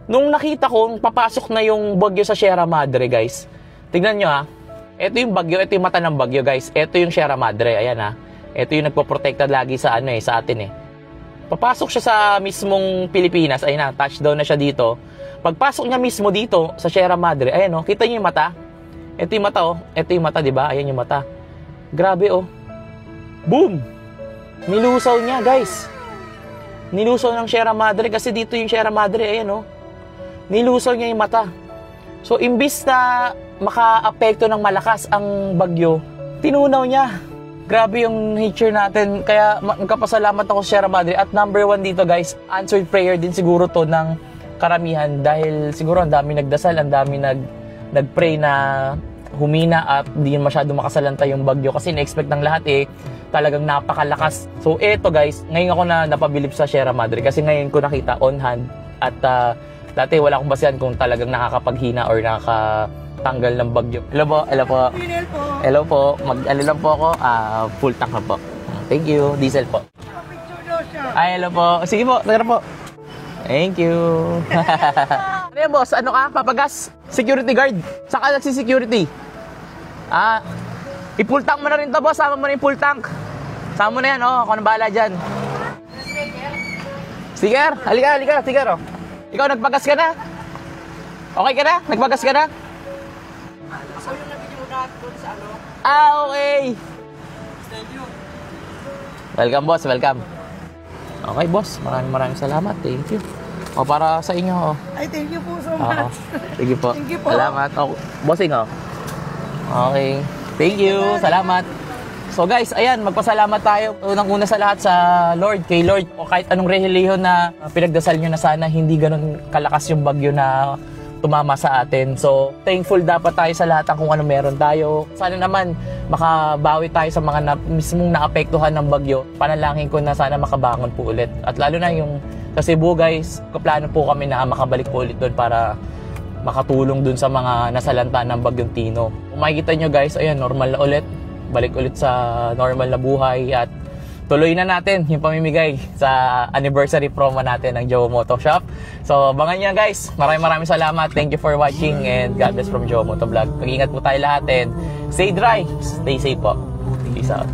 Nung nakita ko, papasok na yung bagyo sa Sierra Madre, guys. Tignan nyo ha. Ito yung bagyo, ito yung mata ng bagyo, guys. Ito yung Sierra Madre, ayan ha. Ito yung nagpo-protecta lagi sa ano sa atin Papasok siya sa mismong Pilipinas, ayun na, touchdown na siya dito. Pagpasok niya mismo dito sa Sierra Madre, ayan kita niyo yung mata. Ito yung mata Ito yung mata, 'di ba? Ayan yung mata. Grabe Boom! Nilusaw niya, guys. Nilusaw ng Sierra Madre kasi dito yung Sierra Madre, ayan Nilusaw niya yung mata. So, imbis na maka-apekto ng malakas ang bagyo, tinunaw niya. Grabe yung nature natin. Kaya magkapasalamat ako sa Sierra Madre. At number 1 dito, guys, answered prayer din siguro to ng karamihan. Dahil siguro ang dami nagdasal, ang dami nagpray na humina at hindi masyado makasalanta yung bagyo. Kasi na-expect ng lahat talagang napakalakas. So, eto guys, ngayon ako na napabilib sa Sierra Madre. Kasi ngayon ko nakita on hand. At dati wala akong basihan kung talagang nakakapaghina or nakakatanggal ng bagyo. Hello po, hello po. Hello po, mag-ano lang po ako, full tank na po. Thank you, diesel po. Ay, hello po. Sige po, tara po. Thank you. Ano yan, boss? Ano ka? Papagas? Security guard? Saan ka nagsi-security? I-full tank mo na rin to, boss. Sama mo na yung full tank. Sama mo na yan, ako nang bahala dyan. Sticker? Halika, sticker, Ikaw, nagpagas ka na? Okay ka na? Nagpagas ka na? Okay. Welcome, boss. Welcome. Okay, boss. Maraming salamat. Thank you. Para sa inyo, Ay, thank you po so much. Sige po. Thank you po. Salamat. Bossing, Okay. Thank you. Salamat. So guys, ayan, magpasalamat tayo unang-una sa lahat sa Lord, kay Lord. O kahit anong relihiyon na pinagdasal nyo na sana hindi ganun kalakas yung bagyo na tumama sa atin. So, thankful dapat tayo sa lahat ng kung ano meron tayo. Sana naman makabawi tayo sa mga mismong naapektuhan ng bagyo. Panalangin ko na sana makabangon po ulit. At lalo na yung sa Cebu, guys, kaplano po kami na makabalik po ulit doon para makatulong doon sa mga nasalanta ng bagyong Tino. Kung makikita nyo, guys, ayan, normal na ulit. Balik ulit sa normal na buhay at tuloy na natin yung pamimigay sa anniversary promo natin ng Jowo Moto Shop. So, abangan nyo guys. Maraming salamat. Thank you for watching and God bless from Jowo Moto Vlog. Mag-ingat po tayo lahat and stay dry. Stay safe po. Peace out.